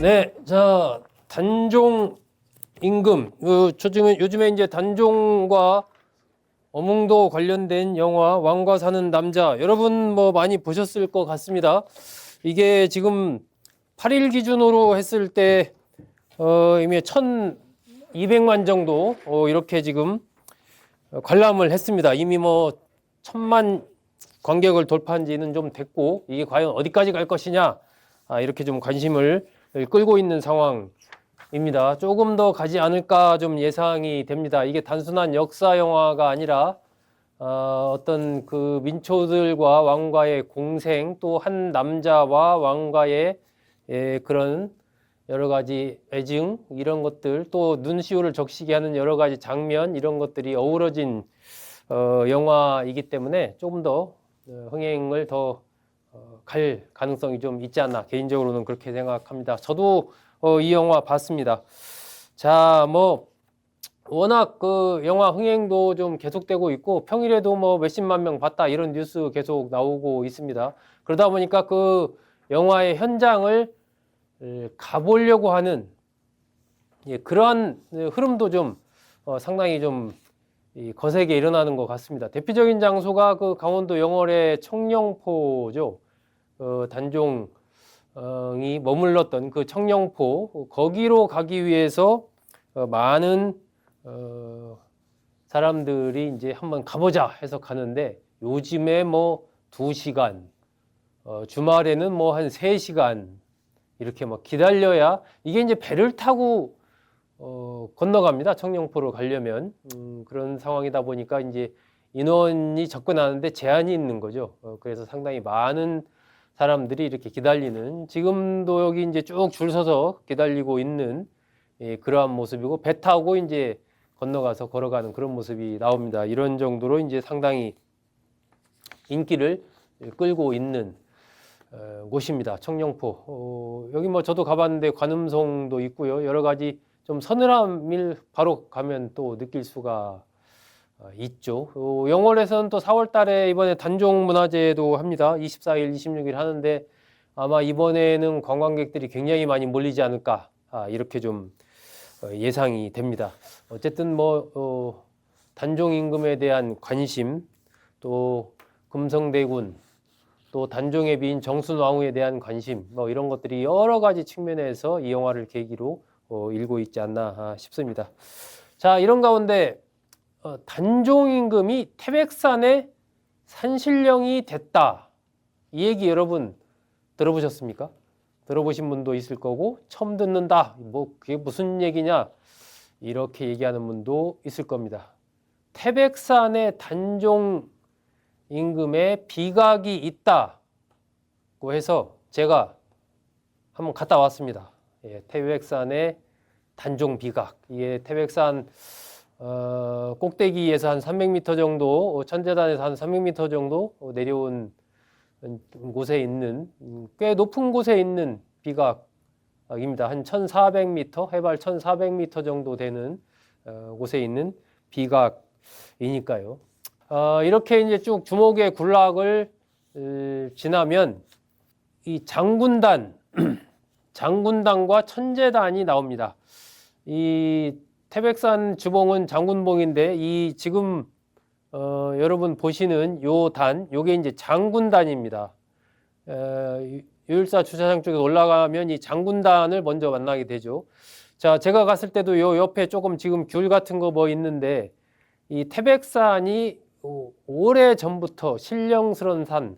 네, 자, 단종 임금. 요즘에 이제 단종과 어몽도 관련된 영화 왕과 사는 남자. 여러분 뭐 많이 보셨을 것 같습니다. 이게 지금 8일 기준으로 했을 때 이미 1,200만 정도 이렇게 지금 관람을 했습니다. 이미 뭐 1,000만 관객을 돌파한 지는 좀 됐고, 이게 과연 어디까지 갈 것이냐, 이렇게 좀 관심을 끌고 있는 상황입니다. 조금 더 가지 않을까 좀 예상이 됩니다. 이게 단순한 역사 영화가 아니라 어떤 그 민초들과 왕과의 공생, 또 한 남자와 왕과의 그런 여러 가지 애증, 이런 것들, 또 눈시울을 적시게 하는 여러 가지 장면, 이런 것들이 어우러진 영화이기 때문에 조금 더 흥행을 더 갈 가능성이 좀 있지 않나, 개인적으로는 그렇게 생각합니다. 저도 이 영화 봤습니다. 자, 뭐 워낙 그 영화 흥행도 좀 계속되고 있고, 평일에도 뭐 몇십만 명 봤다, 이런 뉴스 계속 나오고 있습니다. 그러다 보니까 그 영화의 현장을 가보려고 하는 그러한 흐름도 좀 상당히 좀 거세게 일어나는 것 같습니다. 대표적인 장소가 그 강원도 영월의 청령포죠. 단종이 머물렀던 그 청령포, 거기로 가기 위해서 많은 사람들이 이제 한번 가보자 해서 가는데, 요즘에 뭐 2시간, 주말에는 뭐 한 3시간 이렇게 막 기다려야, 이게 이제 배를 타고 건너갑니다. 청령포로 가려면. 그런 상황이다 보니까 이제 인원이 접근하는데 제한이 있는 거죠. 그래서 상당히 많은 사람들이 이렇게 기다리는, 지금도 여기 이제 쭉 줄 서서 기다리고 있는 그러한 모습이고, 배 타고 이제 건너가서 걸어가는 그런 모습이 나옵니다. 이런 정도로 이제 상당히 인기를 끌고 있는 곳입니다. 청령포. 여기 뭐 저도 가봤는데 관음성도 있고요. 여러 가지 좀 서늘함을 바로 가면 또 느낄 수가 있죠. 영월에서는 또 4월 달에 이번에 단종문화제도 합니다. 24일, 26일 하는데, 아마 이번에는 관광객들이 굉장히 많이 몰리지 않을까, 이렇게 좀 예상이 됩니다. 어쨌든 뭐 단종 임금에 대한 관심, 또 금성대군, 또 단종의 비인 정순왕후에 대한 관심, 뭐 이런 것들이 여러 가지 측면에서 이 영화를 계기로 일고 있지 않나 싶습니다. 자, 이런 가운데 단종 임금이 태백산의 산신령이 됐다, 이 얘기 여러분 들어보셨습니까? 들어보신 분도 있을 거고, 처음 듣는다, 뭐 그게 무슨 얘기냐, 이렇게 얘기하는 분도 있을 겁니다. 태백산에 단종 임금의 비각이 있다고 해서 제가 한번 갔다 왔습니다. 태백산의 단종 비각. 이게 태백산 꼭대기에서 한 300m 정도, 천재단에서 한 300m 정도 내려온 곳에 있는, 꽤 높은 곳에 있는 비각입니다. 한 1400m, 해발 1400m 정도 되는 곳에 있는 비각이니까요. 이렇게 이제 쭉 주목의 군락을 지나면 이 장군단, 장군단과 천재단이 나옵니다. 이 태백산 주봉은 장군봉인데, 이 지금 여러분 보시는 요 단, 요게 이제 장군단입니다. 유일사 주차장 쪽에 올라가면 이 장군단을 먼저 만나게 되죠. 자, 제가 갔을 때도 요 옆에 조금 지금 귤 같은 거 뭐 있는데, 이 태백산이 오래 전부터 신령스러운 산,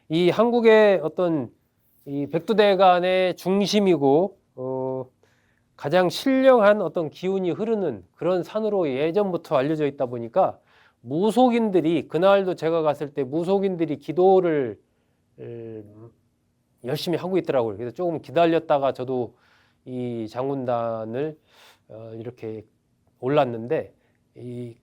이 한국의 어떤 이 백두대간의 중심이고 가장 신령한 어떤 기운이 흐르는 그런 산으로 예전부터 알려져 있다 보니까, 무속인들이, 그날도 제가 갔을 때 무속인들이 기도를 열심히 하고 있더라고요. 그래서 조금 기다렸다가 저도 이 장군단을 이렇게 올랐는데,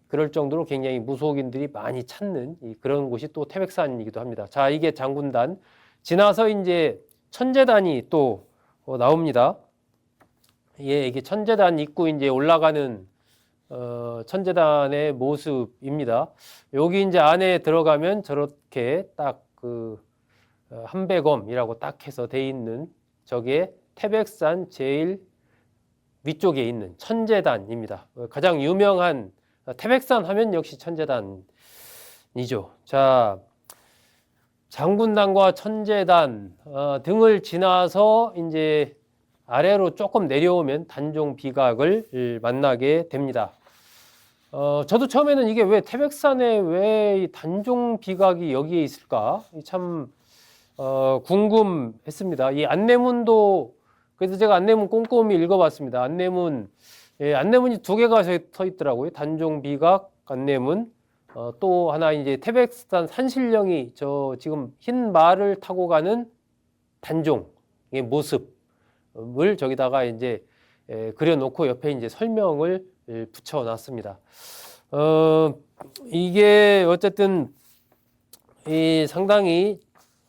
그럴 정도로 굉장히 무속인들이 많이 찾는 그런 곳이 또 태백산이기도 합니다. 자, 이게 장군단. 지나서 이제 천재단이 또 나옵니다. 이게 천재단 입구 이제 올라가는 천재단의 모습입니다. 여기 이제 안에 들어가면 저렇게 딱 그 한배검이라고 딱 해서 돼 있는 저게 태백산 제일 위쪽에 있는 천제단입니다. 가장 유명한 태백산 하면 역시 천제단이죠. 자, 장군단과 천제단 등을 지나서 이제 아래로 조금 내려오면 단종 비각을 만나게 됩니다. 저도 처음에는 이게 왜 태백산에 왜 단종 비각이 여기에 있을까? 참 궁금했습니다. 이 안내문도 그래서 제가 안내문 꼼꼼히 읽어봤습니다. 안내문, 안내문이 두 개가 서 있더라고요. 단종 비각 안내문. 또 하나 이제 태백산 산신령이 저 지금 흰 말을 타고 가는 단종의 모습을 저기다가 이제 그려놓고 옆에 이제 설명을 붙여놨습니다. 이게 어쨌든 이 상당히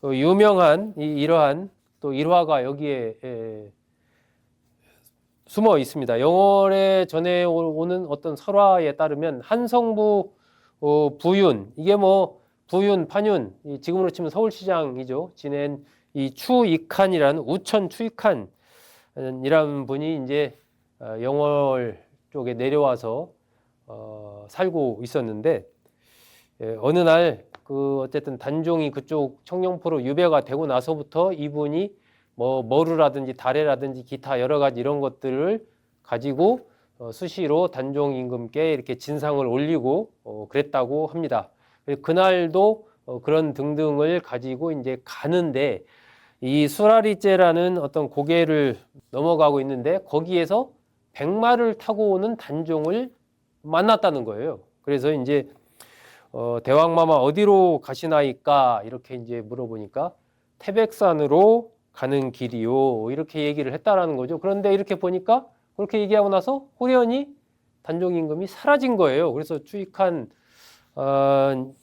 유명한 이러한 또 일화가 여기에 숨어 있습니다. 영월에 전해오는 어떤 설화에 따르면 한성부 부윤, 이게 뭐 부윤, 판윤, 지금으로 치면 서울시장이죠. 지낸 이 추익한이라는 우천 추익한이라는 분이 이제 영월 쪽에 내려와서 살고 있었는데 어느 날 그 어쨌든 단종이 그쪽 청령포로 유배가 되고 나서부터 이분이 뭐 머루라든지 다래라든지 기타 여러 가지 이런 것들을 가지고 수시로 단종 임금께 이렇게 진상을 올리고 그랬다고 합니다. 그날도 그런 등등을 가지고 이제 가는데 이 수라리째라는 어떤 고개를 넘어가고 있는데 거기에서 백마를 타고 오는 단종을 만났다는 거예요. 그래서 이제 대왕마마 어디로 가시나이까 이렇게 이제 물어보니까 태백산으로 가는 길이요 이렇게 얘기를 했다라는 거죠. 그런데 이렇게 보니까 그렇게 얘기하고 나서 호련히 단종 임금이 사라진 거예요. 그래서 추익한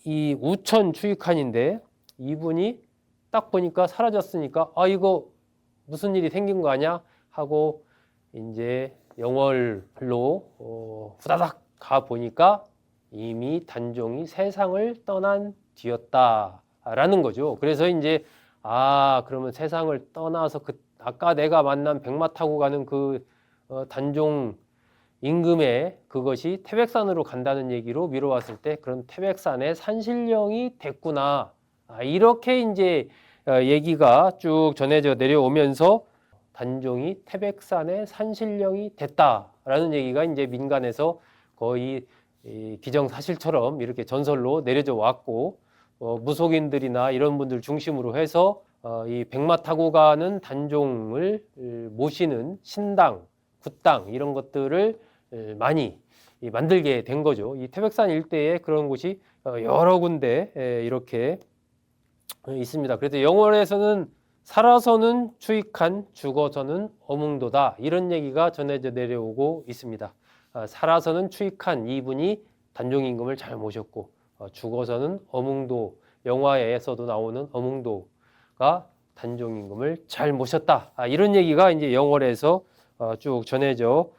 이 우천 추익한인데 이분이 딱 보니까 사라졌으니까 아 이거 무슨 일이 생긴 거 아니야 하고 이제 영월로 후다닥 가 보니까 이미 단종이 세상을 떠난 뒤였다라는 거죠. 그래서 이제 그러면 세상을 떠나서 아까 내가 만난 백마 타고 가는 그 단종 임금의 그것이 태백산으로 간다는 얘기로 미뤄왔을 때 그런 태백산의 산신령이 됐구나. 이렇게 이제 얘기가 쭉 전해져 내려오면서 단종이 태백산의 산신령이 됐다라는 얘기가 이제 민간에서 거의 기정사실처럼 이렇게 전설로 내려져 왔고 무속인들이나 이런 분들 중심으로 해서 이 백마 타고 가는 단종을 모시는 신당, 굿당 이런 것들을 많이 만들게 된 거죠. 이 태백산 일대에 그런 곳이 여러 군데 이렇게 있습니다. 그래서 영월에서는 살아서는 추익한, 죽어서는 어몽도다 이런 얘기가 전해져 내려오고 있습니다. 살아서는 추익한 이분이 단종 임금을 잘 모셨고 죽어서는 어몽도 영화에서도 나오는 어몽도가 단종 임금을 잘 모셨다. 이런 얘기가 이제 영월에서 쭉 전해져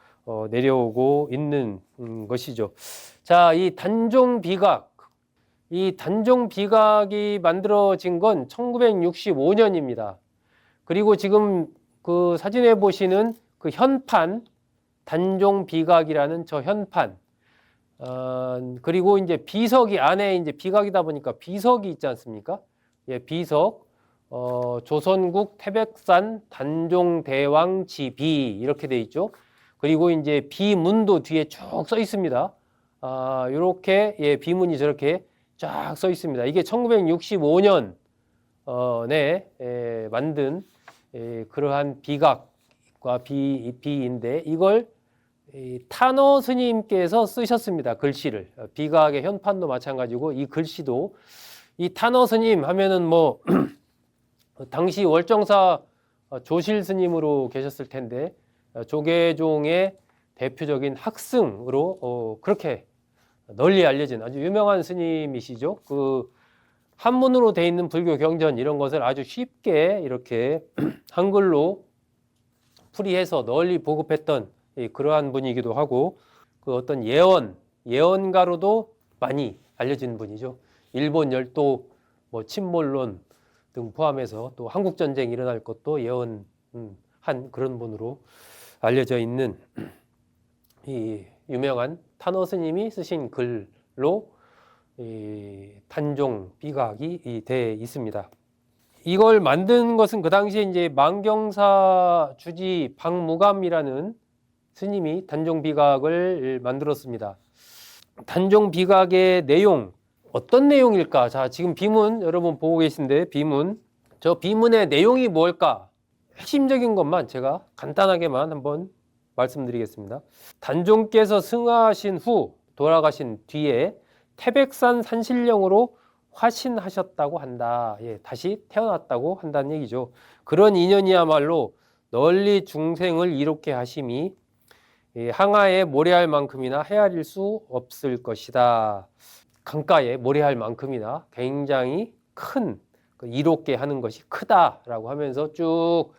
내려오고 있는 것이죠. 자, 이 단종 비각, 이 단종 비각이 만들어진 건 1965년입니다. 그리고 지금 그 사진에 보시는 그 현판 단종 비각이라는 저 현판 그리고 이제 비석이 안에 이제 비각이다 보니까 비석이 있지 않습니까? 예, 비석 조선국 태백산 단종대왕 지비 이렇게 돼 있죠. 그리고 이제 비문도 뒤에 쭉 써 있습니다. 이렇게 예, 비문이 저렇게 쫙 써 있습니다. 이게 1965년에 만든 그러한 비각과 비인데 이걸 탄어 스님께서 쓰셨습니다. 글씨를. 비각의 현판도 마찬가지고 이 글씨도 이 탄어 스님 하면은 뭐 당시 월정사 조실 스님으로 계셨을 텐데 조계종의 대표적인 학승으로 그렇게 널리 알려진 아주 유명한 스님이시죠. 그 한문으로 돼 있는 불교 경전 이런 것을 아주 쉽게 이렇게 한글로 풀이해서 널리 보급했던 그러한 분이기도 하고 그 어떤 예언가로도 많이 알려진 분이죠. 일본 열도 뭐 침몰론 등 포함해서 또 한국 전쟁 일어날 것도 예언 한 그런 분으로 알려져 있는 이 유명한 탄어 스님이 쓰신 글로 이 단종 비각이 돼 있습니다. 이걸 만든 것은 그 당시에 이제 망경사 주지 박무감이라는 스님이 단종 비각을 만들었습니다. 단종 비각의 내용, 어떤 내용일까? 자, 지금 비문 여러분 보고 계신데 비문. 저 비문의 내용이 뭘까? 핵심적인 것만 제가 간단하게만 한번 말씀드리겠습니다. 단종께서 승하하신 후 돌아가신 뒤에 태백산 산신령으로 화신하셨다고 한다. 예, 다시 태어났다고 한다는 얘기죠. 그런 인연이야말로 널리 중생을 이롭게 하심이 항아에 모래할 만큼이나 헤아릴 수 없을 것이다. 강가에 모래할 만큼이나 굉장히 큰 이롭게 하는 것이 크다라고 하면서 쭉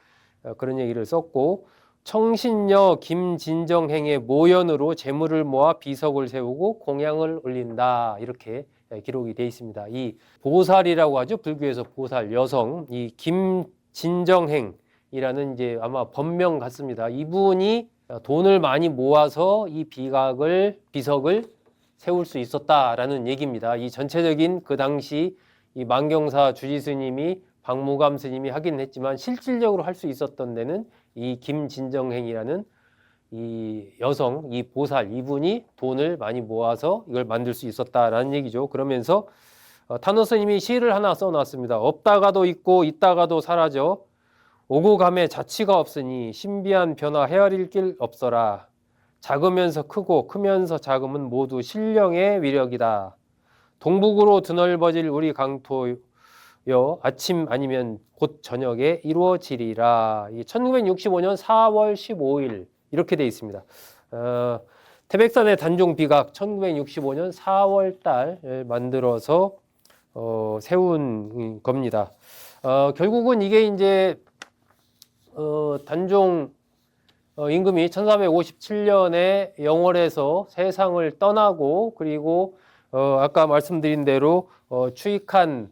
그런 얘기를 썼고, 청신녀 김진정행의 모연으로 재물을 모아 비석을 세우고 공양을 올린다, 이렇게 기록이 되어 있습니다. 이 보살이라고 하죠. 불교에서 보살 여성, 이 김진정행이라는 이제 아마 법명 같습니다. 이분이 돈을 많이 모아서 이 비석을 세울 수 있었다라는 얘기입니다. 이 전체적인 그 당시 이 망경사 주지 스님이 박무감 스님이 하긴 했지만 실질적으로 할 수 있었던 데는 이 김진정행이라는 이 여성, 이 보살, 이분이 돈을 많이 모아서 이걸 만들 수 있었다라는 얘기죠. 그러면서 탄어 스님이 시를 하나 써놨습니다. 없다가도 있고 있다가도 사라져 오고 감에 자취가 없으니 신비한 변화 헤아릴 길 없어라. 작으면서 크고 크면서 작음은 모두 신령의 위력이다. 동북으로 드넓어질 우리 강토여 아침 아니면 곧 저녁에 이루어지리라. 1965년 4월 15일 이렇게 되어 있습니다. 태백산의 단종 비각 1965년 4월 달 만들어서 세운 겁니다. 결국은 이게 이제 단종 임금이 1357년에 영월에서 세상을 떠나고, 그리고 아까 말씀드린 대로 추익한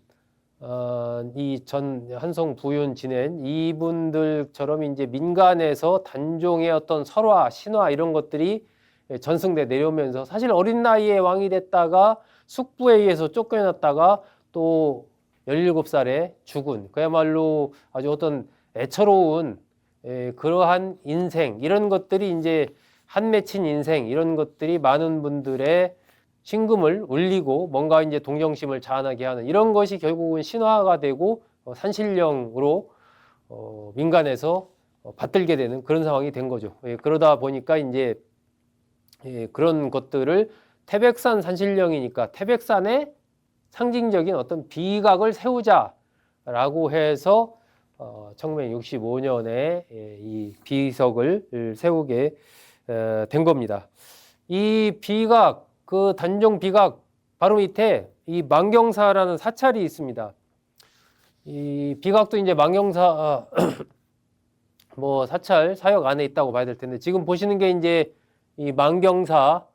이 전 한성 부윤 지낸 이분들처럼 이제 민간에서 단종의 어떤 설화, 신화 이런 것들이 전승돼 내려오면서, 사실 어린 나이에 왕이 됐다가 숙부에 의해서 쫓겨났다가 또 17살에 죽은, 그야말로 아주 어떤 애처로운 그러한 인생, 이런 것들이 이제 한 맺힌 인생, 이런 것들이 많은 분들의 신금을 울리고 뭔가 이제 동정심을 자아나게 하는 이런 것이 결국은 신화가 되고 산신령으로 민간에서 받들게 되는 그런 상황이 된 거죠. 그러다 보니까 이제 그런 것들을 태백산 산신령이니까 태백산에 상징적인 어떤 비각을 세우자라고 해서 1965년에 이 비석을 세우게 된 겁니다. 이 비각, 그 단종 비각 바로 밑에 이 망경사라는 사찰이 있습니다. 이 비각도 이제 망경사 뭐 사찰 사역 안에 있다고 봐야 될 텐데, 지금 보시는 게 이제 이 망경사의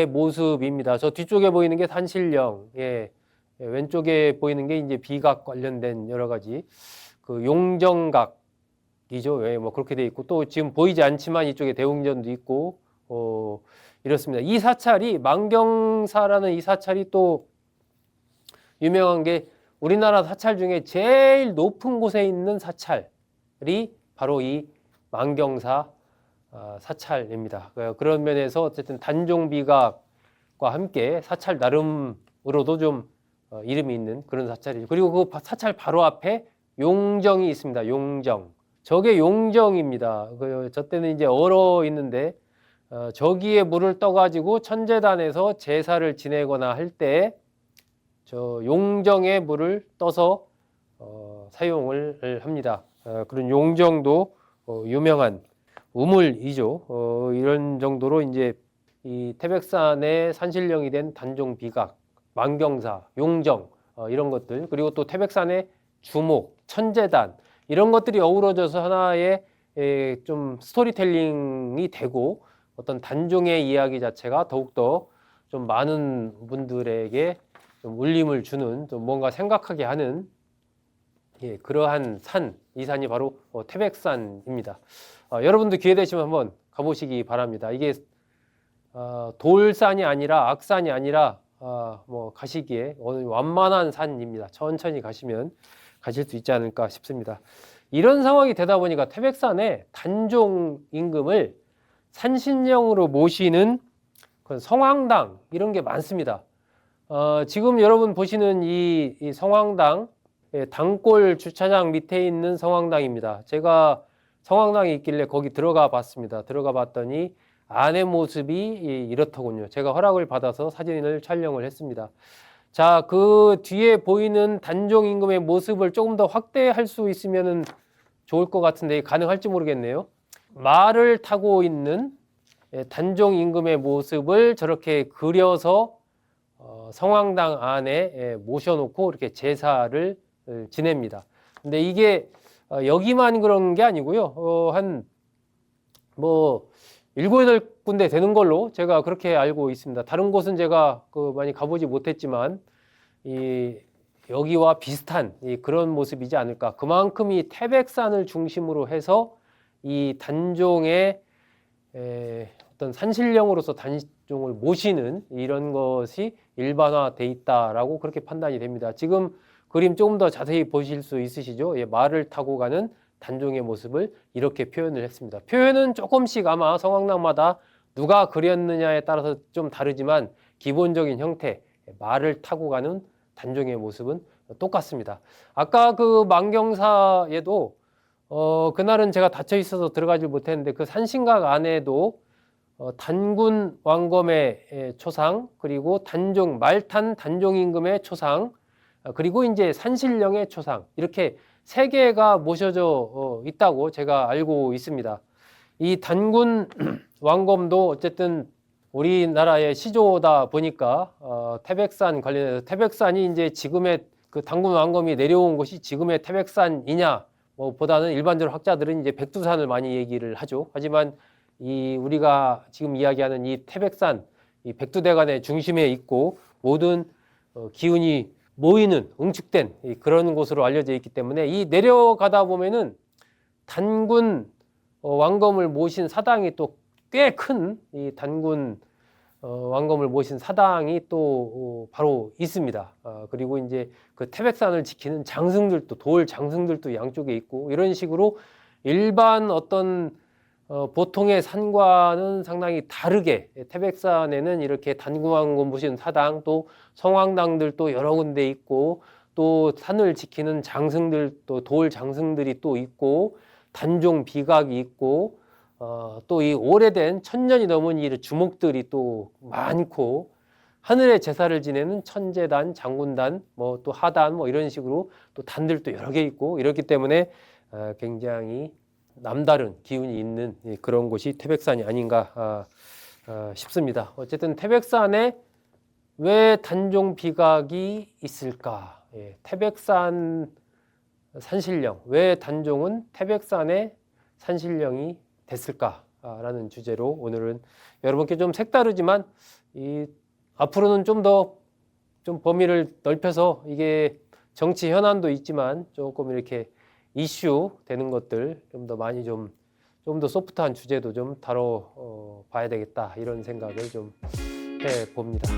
모습입니다. 저 뒤쪽에 보이는 게 산신령, 왼쪽에 보이는 게 이제 비각 관련된 여러 가지 그 용정각이죠. 뭐 그렇게 돼 있고, 또 지금 보이지 않지만 이쪽에 대웅전도 있고 이렇습니다. 이 사찰이, 망경사라는 이 사찰이 또 유명한 게 우리나라 사찰 중에 제일 높은 곳에 있는 사찰이 바로 이 망경사 사찰입니다. 그런 면에서 어쨌든 단종비각과 함께 사찰 나름으로도 좀 이름이 있는 그런 사찰이죠. 그리고 그 사찰 바로 앞에 용정이 있습니다. 용정. 저게 용정입니다. 저 때는 이제 얼어 있는데 저기에 물을 떠가지고 천재단에서 제사를 지내거나 할 때 저 용정에 물을 떠서 사용을 합니다. 그런 용정도 유명한 우물이죠. 이런 정도로 이제 이 태백산의 산신령이 된 단종 비각, 망경사, 용정 이런 것들, 그리고 또 태백산의 주목, 천재단 이런 것들이 어우러져서 하나의 좀 스토리텔링이 되고, 어떤 단종의 이야기 자체가 더욱더 좀 많은 분들에게 좀 울림을 주는, 좀 뭔가 생각하게 하는 예, 그러한 산, 이 산이 바로 태백산입니다. 여러분도 기회 되시면 한번 가보시기 바랍니다. 이게 돌산이 아니라 악산이 아니라 뭐 가시기에 완만한 산입니다. 천천히 가시면 가실 수 있지 않을까 싶습니다. 이런 상황이 되다 보니까 태백산에 단종 임금을 산신령으로 모시는 그런 성황당 이런 게 많습니다. 지금 여러분 보시는 이 성황당, 당골 주차장 밑에 있는 성황당입니다. 제가 성황당이 있길래 거기 들어가 봤습니다. 들어가 봤더니 안의 모습이 이렇더군요. 제가 허락을 받아서 사진을 촬영을 했습니다. 자, 그 뒤에 보이는 단종 임금의 모습을 조금 더 확대할 수 있으면 좋을 것 같은데 가능할지 모르겠네요. 말을 타고 있는 단종 임금의 모습을 저렇게 그려서 성황당 안에 모셔놓고 이렇게 제사를 지냅니다. 근데 이게 여기만 그런 게 아니고요. 한 뭐 7, 8군데 되는 걸로 제가 그렇게 알고 있습니다. 다른 곳은 제가 많이 가보지 못했지만 여기와 비슷한 그런 모습이지 않을까. 그만큼 이 태백산을 중심으로 해서 이 단종의 어떤 산신령으로서 단종을 모시는 이런 것이 일반화돼 있다라고 그렇게 판단이 됩니다. 지금 그림 조금 더 자세히 보실 수 있으시죠? 예, 말을 타고 가는 단종의 모습을 이렇게 표현을 했습니다. 표현은 조금씩 아마 성황당마다 누가 그렸느냐에 따라서 좀 다르지만 기본적인 형태, 말을 타고 가는 단종의 모습은 똑같습니다. 아까 그 망경사에도 그날은 제가 닫혀 있어서 들어가지 못했는데 그 산신각 안에도 단군 왕검의 초상, 그리고 단종 말탄 단종 임금의 초상, 그리고 이제 산신령의 초상, 이렇게 3개가 모셔져 있다고 제가 알고 있습니다. 이 단군 왕검도 어쨌든 우리나라의 시조다 보니까 태백산 관련해서 태백산이 이제 지금의 그 단군 왕검이 내려온 곳이 지금의 태백산이냐 보다는 일반적으로 학자들은 이제 백두산을 많이 얘기를 하죠. 하지만 우리가 지금 이야기하는 이 태백산, 이 백두대간의 중심에 있고 모든 기운이 모이는 응축된 그런 곳으로 알려져 있기 때문에 이 내려가다 보면은 단군 왕검을 모신 사당이 또 꽤 큰 이 단군 왕검을 모신 사당이 또 바로 있습니다. 그리고 이제 그 태백산을 지키는 장승들도, 돌 장승들도 양쪽에 있고, 이런 식으로 일반 어떤 보통의 산과는 상당히 다르게 태백산에는 이렇게 단군 왕검 모신 사당, 또 성황당들도 여러 군데 있고, 또 산을 지키는 장승들, 또 돌 장승들이 또 있고, 단종 비각이 있고, 또 이 오래된 1000년이 넘은 이 주목들이 또 많고, 하늘의 제사를 지내는 천제단, 장군단, 뭐 또 하단, 뭐 이런 식으로 또 단들도 여러 개 있고, 이렇기 때문에 굉장히 남다른 기운이 있는 그런 곳이 태백산이 아닌가 싶습니다. 어쨌든 태백산에 왜 단종 비각이 있을까? 태백산 산신령, 왜 단종은 태백산의 산신령이 됐을까라는 주제로 오늘은 여러분께 좀 색다르지만 앞으로는 좀 더 범위를 넓혀서 이게 정치 현안도 있지만 조금 이렇게 이슈 되는 것들 좀 더 많이 좀 더 소프트한 주제도 좀 다뤄 봐야 되겠다, 이런 생각을 좀 해 봅니다.